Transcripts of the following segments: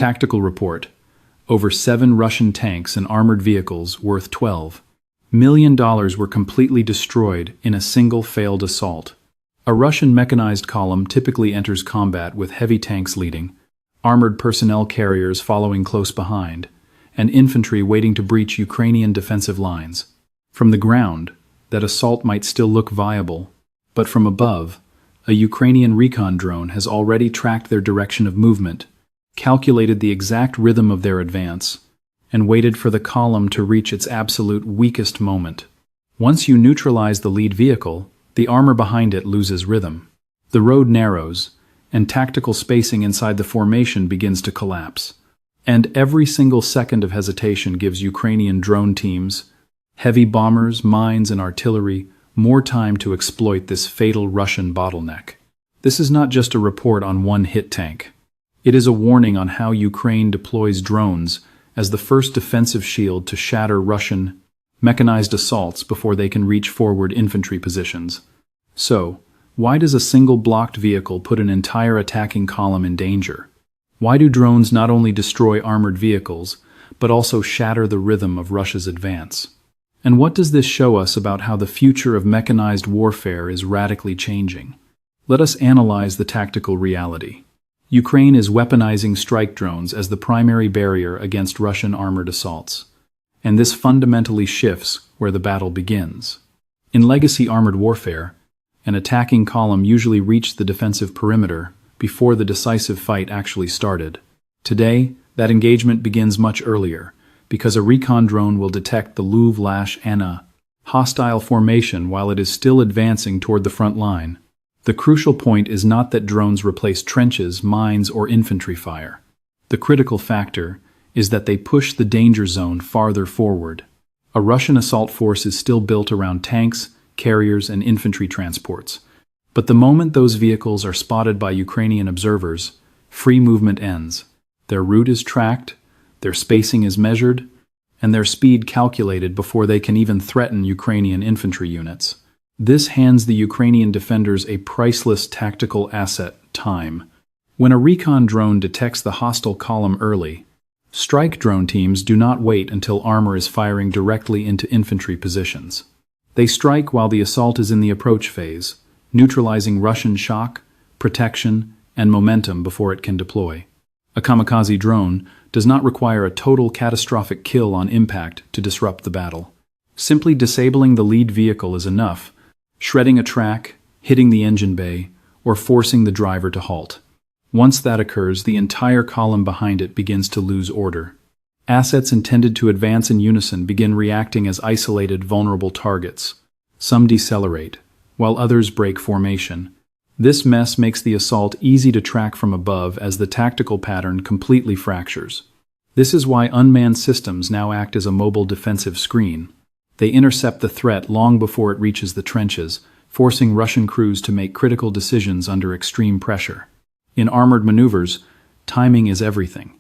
Tactical report. Over 7 Russian tanks and armored vehicles worth $12 million were completely destroyed in a single failed assault. A Russian mechanized column typically enters combat with heavy tanks leading, armored personnel carriers following close behind, and infantry waiting to breach Ukrainian defensive lines. From the ground, that assault might still look viable, but from above, a Ukrainian recon drone has already tracked their direction of movement, calculated the exact rhythm of their advance, and waited for the column to reach its absolute weakest moment. Once you neutralize the lead vehicle, the armor behind it loses rhythm. The road narrows, and tactical spacing inside the formation begins to collapse. And every single second of hesitation gives Ukrainian drone teams, heavy bombers, mines, and artillery more time to exploit this fatal Russian bottleneck. This is not just a report on one hit tank. It is a warning on how Ukraine deploys drones as the first defensive shield to shatter Russian mechanized assaults before they can reach forward infantry positions. So, why does a single blocked vehicle put an entire attacking column in danger? Why do drones not only destroy armored vehicles, but also shatter the rhythm of Russia's advance? And what does this show us about how the future of mechanized warfare is radically changing? Let us analyze the tactical reality. Ukraine is weaponizing strike drones as the primary barrier against Russian armored assaults. And this fundamentally shifts where the battle begins. In legacy armored warfare, an attacking column usually reached the defensive perimeter before the decisive fight actually started. Today, that engagement begins much earlier, because a recon drone will detect the Louvre-Anna hostile formation while it is still advancing toward the front line. The crucial point is not that drones replace trenches, mines, or infantry fire. The critical factor is that they push the danger zone farther forward. A Russian assault force is still built around tanks, carriers, and infantry transports. But the moment those vehicles are spotted by Ukrainian observers, free movement ends. Their route is tracked, their spacing is measured, and their speed calculated before they can even threaten Ukrainian infantry units. This hands the Ukrainian defenders a priceless tactical asset: time. When a recon drone detects the hostile column early, strike drone teams do not wait until armor is firing directly into infantry positions. They strike while the assault is in the approach phase, neutralizing Russian shock, protection, and momentum before it can deploy. A kamikaze drone does not require a total catastrophic kill on impact to disrupt the battle. Simply disabling the lead vehicle is enough, shredding a track, hitting the engine bay, or forcing the driver to halt. Once that occurs, the entire column behind it begins to lose order. Assets intended to advance in unison begin reacting as isolated, vulnerable targets. Some decelerate, while others break formation. This mess makes the assault easy to track from above as the tactical pattern completely fractures. This is why unmanned systems now act as a mobile defensive screen. They intercept the threat long before it reaches the trenches, forcing Russian crews to make critical decisions under extreme pressure. In armored maneuvers, timing is everything.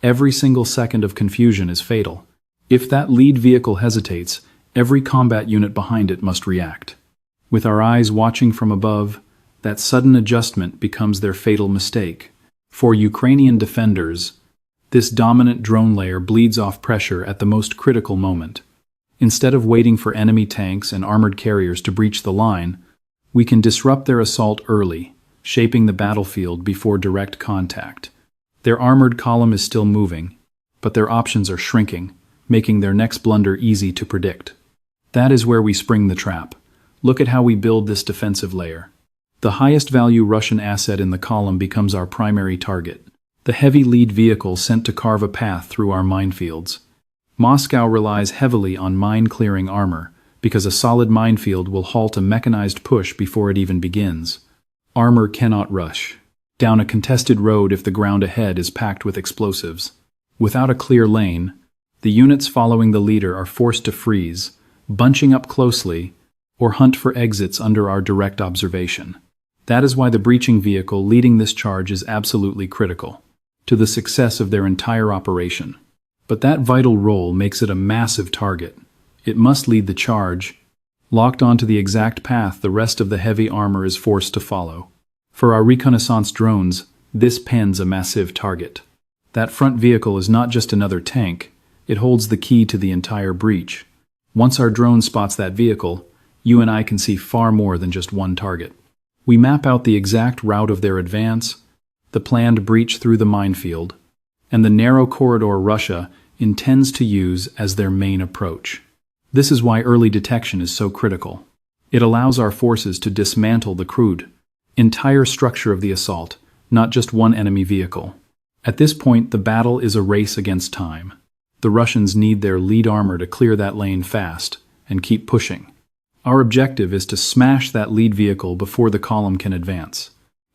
Every single second of confusion is fatal. If that lead vehicle hesitates, every combat unit behind it must react. With our eyes watching from above, that sudden adjustment becomes their fatal mistake. For Ukrainian defenders, this dominant drone layer bleeds off pressure at the most critical moment. Instead of waiting for enemy tanks and armored carriers to breach the line, we can disrupt their assault early, shaping the battlefield before direct contact. Their armored column is still moving, but their options are shrinking, making their next blunder easy to predict. That is where we spring the trap. Look at how we build this defensive layer. The highest value Russian asset in the column becomes our primary target, the heavy lead vehicle sent to carve a path through our minefields. Moscow relies heavily on mine-clearing armor, because a solid minefield will halt a mechanized push before it even begins. Armor cannot rush down a contested road if the ground ahead is packed with explosives. Without a clear lane, the units following the leader are forced to freeze, bunching up closely, or hunt for exits under our direct observation. That is why the breaching vehicle leading this charge is absolutely critical to the success of their entire operation. But that vital role makes it a massive target. It must lead the charge. Locked onto the exact path the rest of the heavy armor is forced to follow. For our reconnaissance drones, this pens a massive target. That front vehicle is not just another tank, it holds the key to the entire breach. Once our drone spots that vehicle, you and I can see far more than just one target. We map out the exact route of their advance, the planned breach through the minefield, and the narrow corridor Russia intends to use as their main approach. This is why early detection is so critical. It allows our forces to dismantle the crude, entire structure of the assault, not just one enemy vehicle. At this point, the battle is a race against time. The Russians need their lead armor to clear that lane fast and keep pushing. Our objective is to smash that lead vehicle before the column can advance.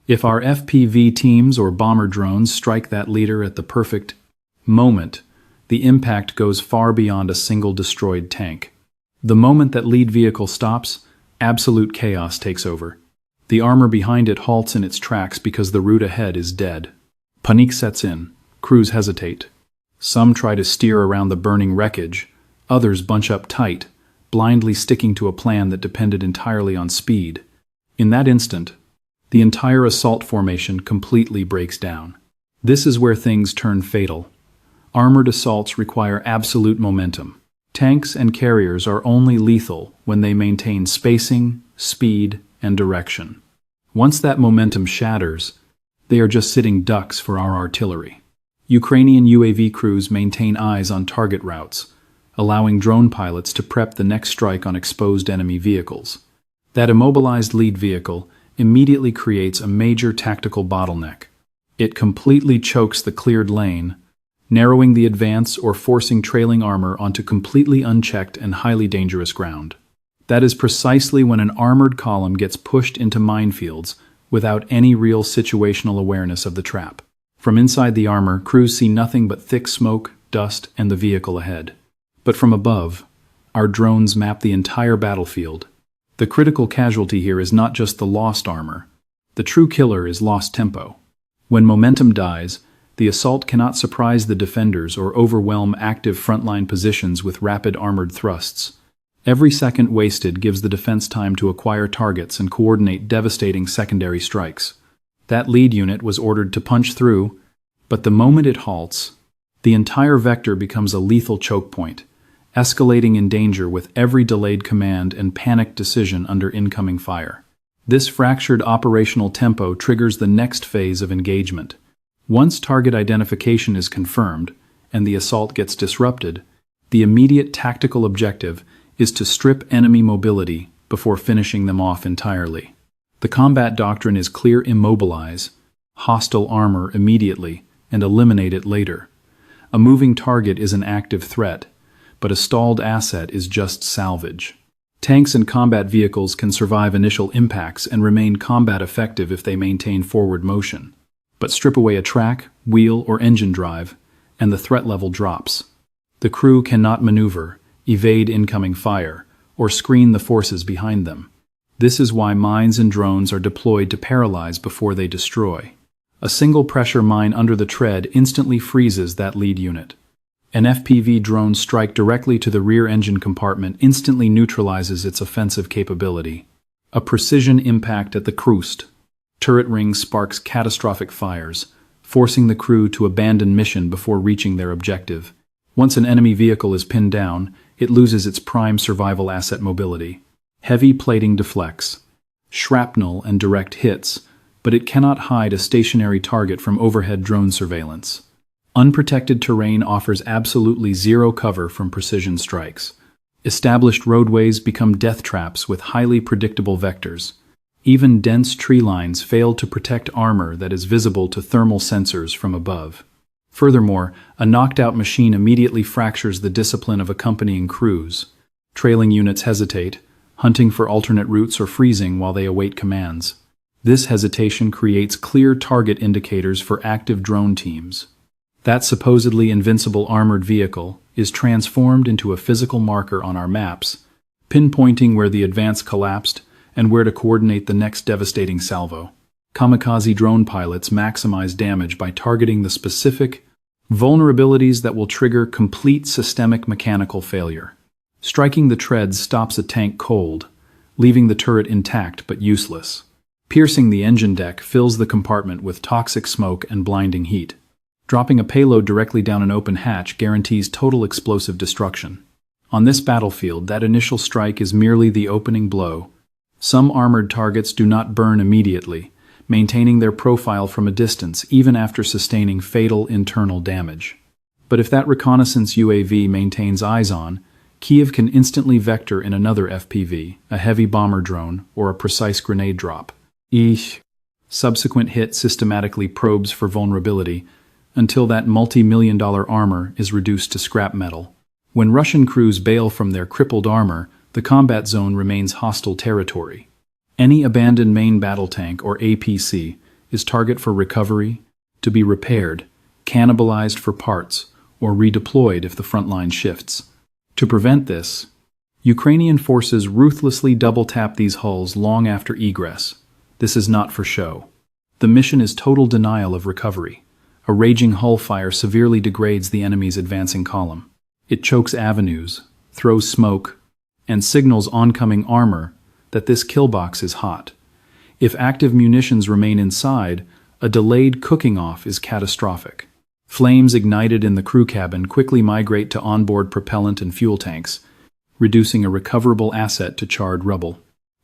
If our FPV teams or bomber drones strike that leader at the perfect moment, the impact goes far beyond a single destroyed tank. The moment that lead vehicle stops, absolute chaos takes over. The armor behind it halts in its tracks because the route ahead is dead. Panic sets in. Crews hesitate. Some try to steer around the burning wreckage. Others bunch up tight, blindly sticking to a plan that depended entirely on speed. In that instant, the entire assault formation completely breaks down. This is where things turn fatal. Armored assaults require absolute momentum. Tanks and carriers are only lethal when they maintain spacing, speed, and direction. Once that momentum shatters, they are just sitting ducks for our artillery. Ukrainian UAV crews maintain eyes on target routes, allowing drone pilots to prep the next strike on exposed enemy vehicles. That immobilized lead vehicle immediately creates a major tactical bottleneck. It completely chokes the cleared lane, narrowing the advance or forcing trailing armor onto completely unchecked and highly dangerous ground. That is precisely when an armored column gets pushed into minefields without any real situational awareness of the trap. From inside the armor, crews see nothing but thick smoke, dust, and the vehicle ahead. But from above, our drones map the entire battlefield. The critical casualty here is not just the lost armor. The true killer is lost tempo. When momentum dies, the assault cannot surprise the defenders or overwhelm active frontline positions with rapid armored thrusts. Every second wasted gives the defense time to acquire targets and coordinate devastating secondary strikes. That lead unit was ordered to punch through, but the moment it halts, the entire vector becomes a lethal choke point, escalating in danger with every delayed command and panicked decision under incoming fire. This fractured operational tempo triggers the next phase of engagement. Once target identification is confirmed and the assault gets disrupted, the immediate tactical objective is to strip enemy mobility before finishing them off entirely. The combat doctrine is clear: immobilize hostile armor immediately and eliminate it later. A moving target is an active threat, but a stalled asset is just salvage. Tanks and combat vehicles can survive initial impacts and remain combat effective if they maintain forward motion. But strip away a track, wheel, or engine drive, and the threat level drops. The crew cannot maneuver, evade incoming fire, or screen the forces behind them. This is why mines and drones are deployed to paralyze before they destroy. A single pressure mine under the tread instantly freezes that lead unit. An FPV drone strike directly to the rear engine compartment instantly neutralizes its offensive capability. A precision impact at the crust. Turret ring sparks catastrophic fires, forcing the crew to abandon mission before reaching their objective. Once an enemy vehicle is pinned down, it loses its prime survival asset mobility. Heavy plating deflects, shrapnel and direct hits, but it cannot hide a stationary target from overhead drone surveillance. Unprotected terrain offers absolutely zero cover from precision strikes. Established roadways become death traps with highly predictable vectors. Even dense tree lines fail to protect armor that is visible to thermal sensors from above. Furthermore, a knocked-out machine immediately fractures the discipline of accompanying crews. Trailing units hesitate, hunting for alternate routes or freezing while they await commands. This hesitation creates clear target indicators for active drone teams. That supposedly invincible armored vehicle is transformed into a physical marker on our maps, pinpointing where the advance collapsed and where to coordinate the next devastating salvo. Kamikaze drone pilots maximize damage by targeting the specific vulnerabilities that will trigger complete systemic mechanical failure. Striking the treads stops a tank cold, leaving the turret intact but useless. Piercing the engine deck fills the compartment with toxic smoke and blinding heat. Dropping a payload directly down an open hatch guarantees total explosive destruction. On this battlefield, that initial strike is merely the opening blow. Some armored targets do not burn immediately, maintaining their profile from a distance even after sustaining fatal internal damage. But if that reconnaissance UAV maintains eyes on, Kyiv can instantly vector in another FPV, a heavy bomber drone, or a precise grenade drop. Each subsequent hit systematically probes for vulnerability until that multi-million-dollar armor is reduced to scrap metal. When Russian crews bail from their crippled armor, the combat zone remains hostile territory. Any abandoned main battle tank, or APC, is target for recovery, to be repaired, cannibalized for parts, or redeployed if the front line shifts. To prevent this, Ukrainian forces ruthlessly double-tap these hulls long after egress. This is not for show. The mission is total denial of recovery. A raging hull fire severely degrades the enemy's advancing column. It chokes avenues, throws smoke, and signals oncoming armor that this kill box is hot. If active munitions remain inside, a delayed cooking off is catastrophic. Flames ignited in the crew cabin quickly migrate to onboard propellant and fuel tanks, reducing a recoverable asset to charred rubble.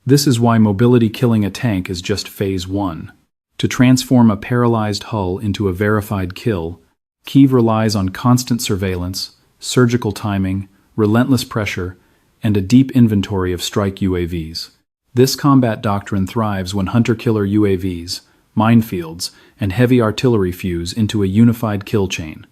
This is why mobility killing a tank is just phase 1. To transform a paralyzed hull into a verified kill, Kyiv relies on constant surveillance, surgical timing, relentless pressure, and a deep inventory of strike UAVs. This combat doctrine thrives when hunter-killer UAVs, minefields, and heavy artillery fuse into a unified kill chain.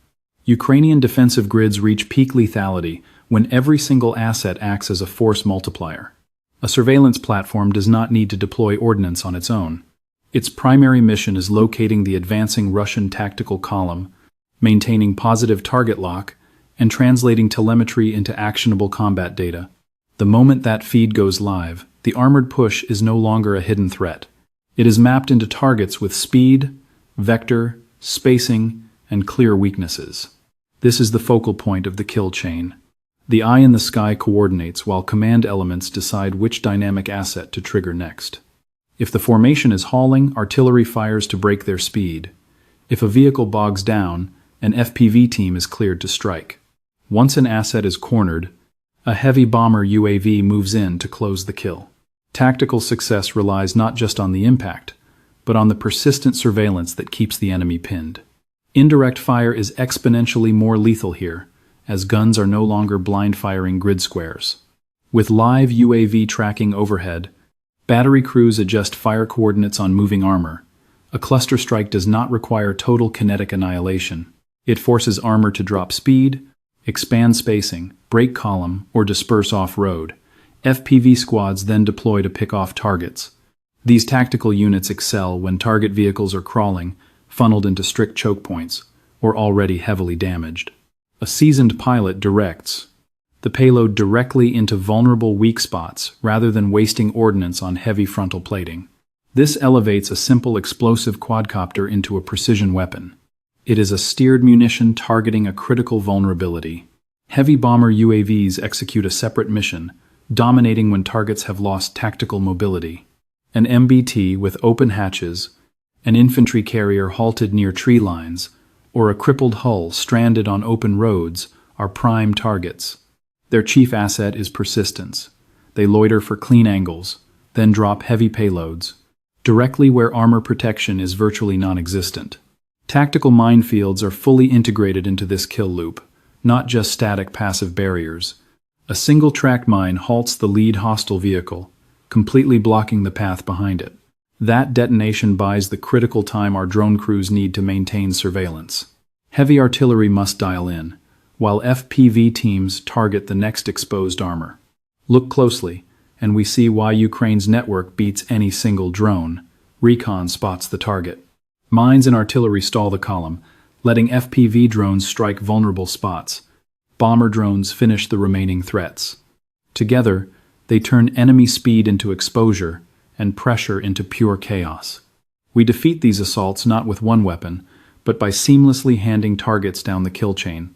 Ukrainian defensive grids reach peak lethality when every single asset acts as a force multiplier. A surveillance platform does not need to deploy ordnance on its own. Its primary mission is locating the advancing Russian tactical column, maintaining positive target lock, and translating telemetry into actionable combat data. The moment that feed goes live, the armored push is no longer a hidden threat. It is mapped into targets with speed, vector, spacing, and clear weaknesses. This is the focal point of the kill chain. The eye in the sky coordinates while command elements decide which dynamic asset to trigger next. If the formation is hauling, artillery fires to break their speed. If a vehicle bogs down, an FPV team is cleared to strike. Once an asset is cornered, a heavy bomber UAV moves in to close the kill. Tactical success relies not just on the impact, but on the persistent surveillance that keeps the enemy pinned. Indirect fire is exponentially more lethal here, as guns are no longer blind-firing grid squares. With live UAV tracking overhead, battery crews adjust fire coordinates on moving armor. A cluster strike does not require total kinetic annihilation. It forces armor to drop speed, expand spacing, break column, or disperse off-road. FPV squads then deploy to pick off targets. These tactical units excel when target vehicles are crawling, funneled into strict choke points, or already heavily damaged. A seasoned pilot directs the payload directly into vulnerable weak spots rather than wasting ordnance on heavy frontal plating. This elevates a simple explosive quadcopter into a precision weapon. It is a steered munition targeting a critical vulnerability. Heavy bomber UAVs execute a separate mission, dominating when targets have lost tactical mobility. An MBT with open hatches, an infantry carrier halted near tree lines, or a crippled hull stranded on open roads are prime targets. Their chief asset is persistence. They loiter for clean angles, then drop heavy payloads, directly where armor protection is virtually non-existent. Tactical minefields are fully integrated into this kill loop, not just static passive barriers. A single track mine halts the lead hostile vehicle, completely blocking the path behind it. That detonation buys the critical time our drone crews need to maintain surveillance. Heavy artillery must dial in, while FPV teams target the next exposed armor. Look closely, and we see why Ukraine's network beats any single drone. Recon spots the target. Mines and artillery stall the column, letting FPV drones strike vulnerable spots. Bomber drones finish the remaining threats. Together, they turn enemy speed into exposure and pressure into pure chaos. We defeat these assaults not with one weapon, but by seamlessly handing targets down the kill chain.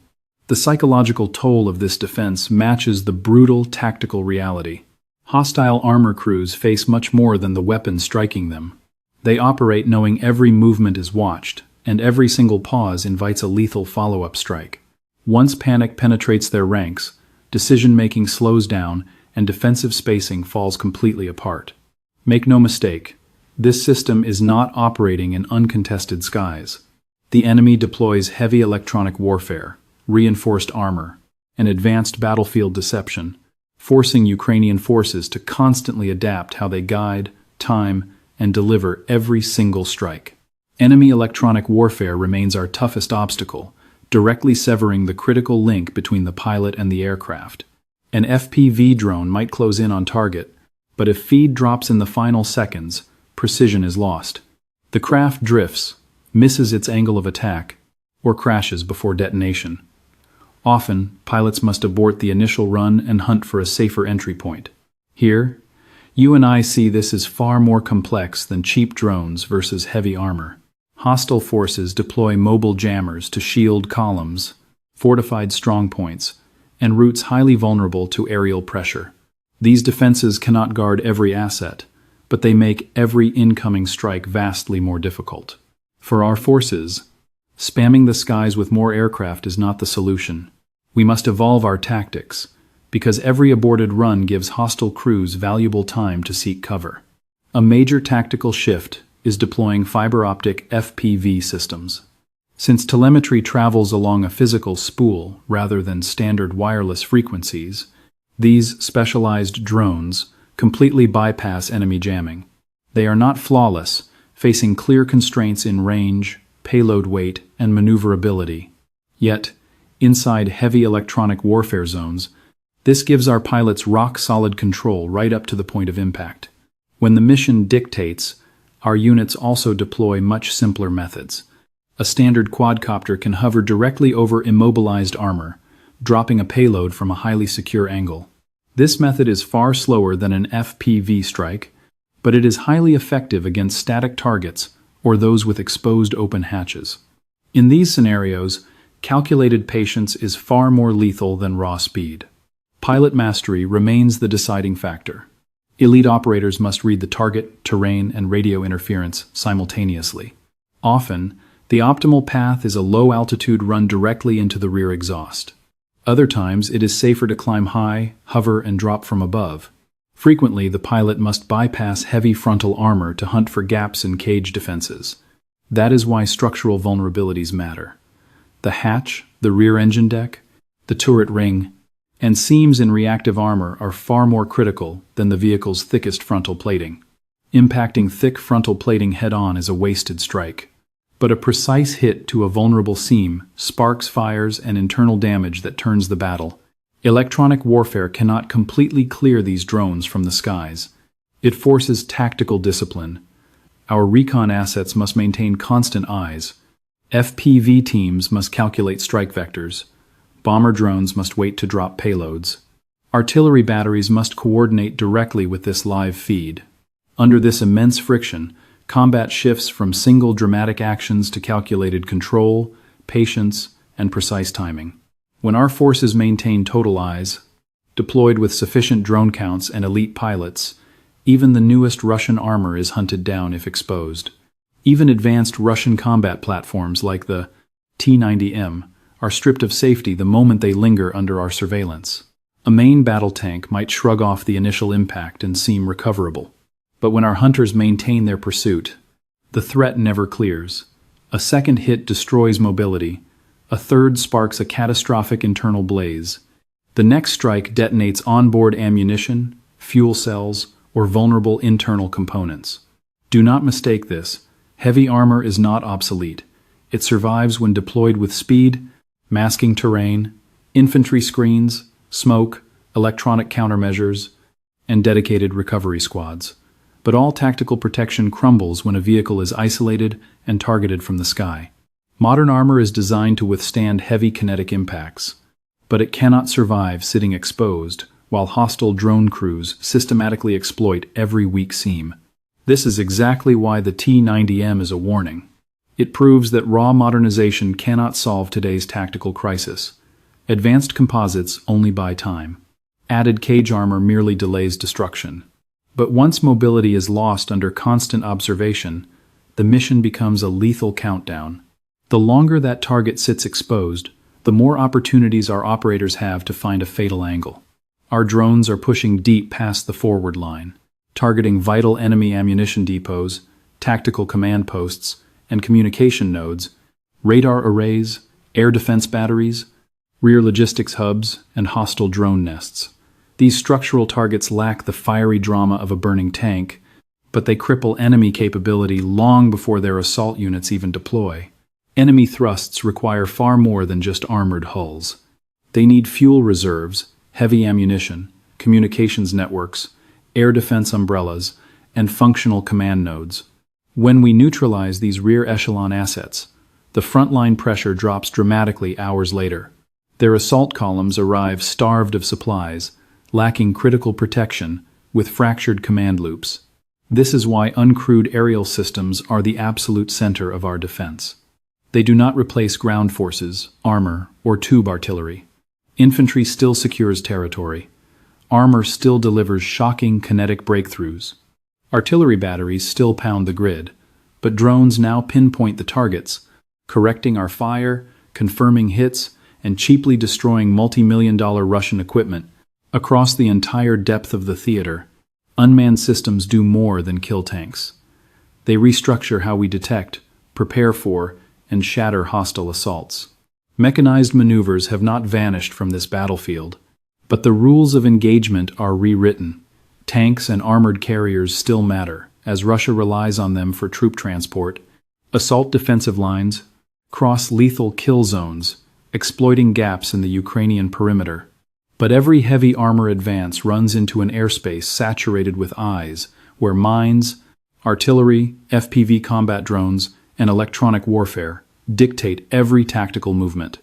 The psychological toll of this defense matches the brutal tactical reality. Hostile armor crews face much more than the weapon striking them. They operate knowing every movement is watched, and every single pause invites a lethal follow-up strike. Once panic penetrates their ranks, decision-making slows down and defensive spacing falls completely apart. Make no mistake, this system is not operating in uncontested skies. The enemy deploys heavy electronic warfare, reinforced armor, and advanced battlefield deception, forcing Ukrainian forces to constantly adapt how they guide, time, and deliver every single strike. Enemy electronic warfare remains our toughest obstacle, directly severing the critical link between the pilot and the aircraft. An FPV drone might close in on target, but if feed drops in the final seconds, precision is lost. The craft drifts, misses its angle of attack, or crashes before detonation. Often, pilots must abort the initial run and hunt for a safer entry point. Here, you and I see this as far more complex than cheap drones versus heavy armor. Hostile forces deploy mobile jammers to shield columns, fortified strongpoints, and routes highly vulnerable to aerial pressure. These defenses cannot guard every asset, but they make every incoming strike vastly more difficult. For our forces, spamming the skies with more aircraft is not the solution. We must evolve our tactics, because every aborted run gives hostile crews valuable time to seek cover. A major tactical shift is deploying fiber optic FPV systems. Since telemetry travels along a physical spool rather than standard wireless frequencies, these specialized drones completely bypass enemy jamming. They are not flawless, facing clear constraints in range, payload weight, and maneuverability. Yet, inside heavy electronic warfare zones, this gives our pilots rock-solid control right up to the point of impact. When the mission dictates, our units also deploy much simpler methods. A standard quadcopter can hover directly over immobilized armor, dropping a payload from a highly secure angle. This method is far slower than an FPV strike, but it is highly effective against static targets or those with exposed open hatches. In these scenarios, calculated patience is far more lethal than raw speed. Pilot mastery remains the deciding factor. Elite operators must read the target, terrain, and radio interference simultaneously. Often, the optimal path is a low-altitude run directly into the rear exhaust. Other times, it is safer to climb high, hover, and drop from above. Frequently, the pilot must bypass heavy frontal armor to hunt for gaps in cage defenses. That is why structural vulnerabilities matter. The hatch, the rear engine deck, the turret ring, and seams in reactive armor are far more critical than the vehicle's thickest frontal plating. Impacting thick frontal plating head-on is a wasted strike. But a precise hit to a vulnerable seam sparks fires and internal damage that turns the battle. Electronic warfare cannot completely clear these drones from the skies. It forces tactical discipline. Our recon assets must maintain constant eyes. FPV teams must calculate strike vectors. Bomber drones must wait to drop payloads. Artillery batteries must coordinate directly with this live feed. Under this immense friction, combat shifts from single dramatic actions to calculated control, patience, and precise timing. When our forces maintain total eyes, deployed with sufficient drone counts and elite pilots, even the newest Russian armor is hunted down if exposed. Even advanced Russian combat platforms like the T-90M are stripped of safety the moment they linger under our surveillance. A main battle tank might shrug off the initial impact and seem recoverable. But when our hunters maintain their pursuit, the threat never clears. A second hit destroys mobility. A third sparks a catastrophic internal blaze. The next strike detonates onboard ammunition, fuel cells, or vulnerable internal components. Do not mistake this. Heavy armor is not obsolete. It survives when deployed with speed, masking terrain, infantry screens, smoke, electronic countermeasures, and dedicated recovery squads. But all tactical protection crumbles when a vehicle is isolated and targeted from the sky. Modern armor is designed to withstand heavy kinetic impacts, but it cannot survive sitting exposed while hostile drone crews systematically exploit every weak seam. This is exactly why the T-90M is a warning. It proves that raw modernization cannot solve today's tactical crisis. Advanced composites only buy time. Added cage armor merely delays destruction. But once mobility is lost under constant observation, the mission becomes a lethal countdown. The longer that target sits exposed, the more opportunities our operators have to find a fatal angle. Our drones are pushing deep past the forward line, targeting vital enemy ammunition depots, tactical command posts, and communication nodes, radar arrays, air defense batteries, rear logistics hubs, and hostile drone nests. These structural targets lack the fiery drama of a burning tank, but they cripple enemy capability long before their assault units even deploy. Enemy thrusts require far more than just armored hulls. They need fuel reserves, heavy ammunition, communications networks, air defense umbrellas, and functional command nodes. When we neutralize these rear echelon assets, the frontline pressure drops dramatically hours later. Their assault columns arrive starved of supplies, lacking critical protection, with fractured command loops. This is why uncrewed aerial systems are the absolute center of our defense. They do not replace ground forces, armor, or tube artillery. Infantry still secures territory. Armor still delivers shocking kinetic breakthroughs. Artillery batteries still pound the grid, but drones now pinpoint the targets, correcting our fire, confirming hits, and cheaply destroying multi-million-dollar Russian equipment across the entire depth of the theater. Unmanned systems do more than kill tanks. They restructure how we detect, prepare for, and shatter hostile assaults. Mechanized maneuvers have not vanished from this battlefield, but the rules of engagement are rewritten. Tanks and armored carriers still matter, as Russia relies on them for troop transport, assault defensive lines, cross-lethal kill zones, exploiting gaps in the Ukrainian perimeter. But every heavy armor advance runs into an airspace saturated with eyes, where mines, artillery, FPV combat drones, and electronic warfare dictate every tactical movement.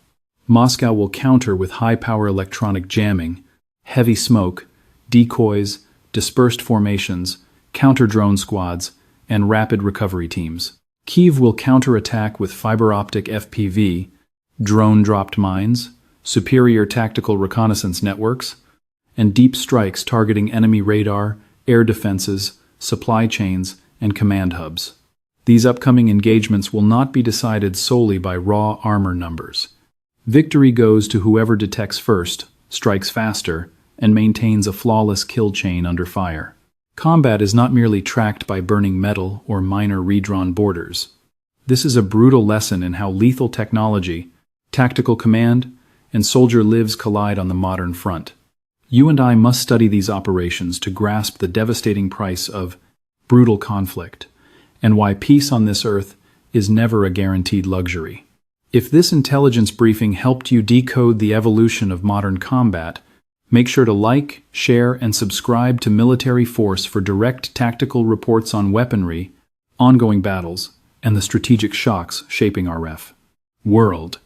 Moscow will counter with high-power electronic jamming, heavy smoke, decoys, dispersed formations, counter-drone squads, and rapid recovery teams. Kyiv will counterattack with fiber-optic FPV, drone-dropped mines, superior tactical reconnaissance networks, and deep strikes targeting enemy radar, air defenses, supply chains, and command hubs. These upcoming engagements will not be decided solely by raw armor numbers. Victory goes to whoever detects first, strikes faster, and maintains a flawless kill chain under fire. Combat is not merely tracked by burning metal or minor redrawn borders. This is a brutal lesson in how lethal technology, tactical command, and soldier lives collide on the modern front. You and I must study these operations to grasp the devastating price of brutal conflict, and why peace on this earth is never a guaranteed luxury. If this intelligence briefing helped you decode the evolution of modern combat, make sure to like, share, and subscribe to Military Force for direct tactical reports on weaponry, ongoing battles, and the strategic shocks shaping our world.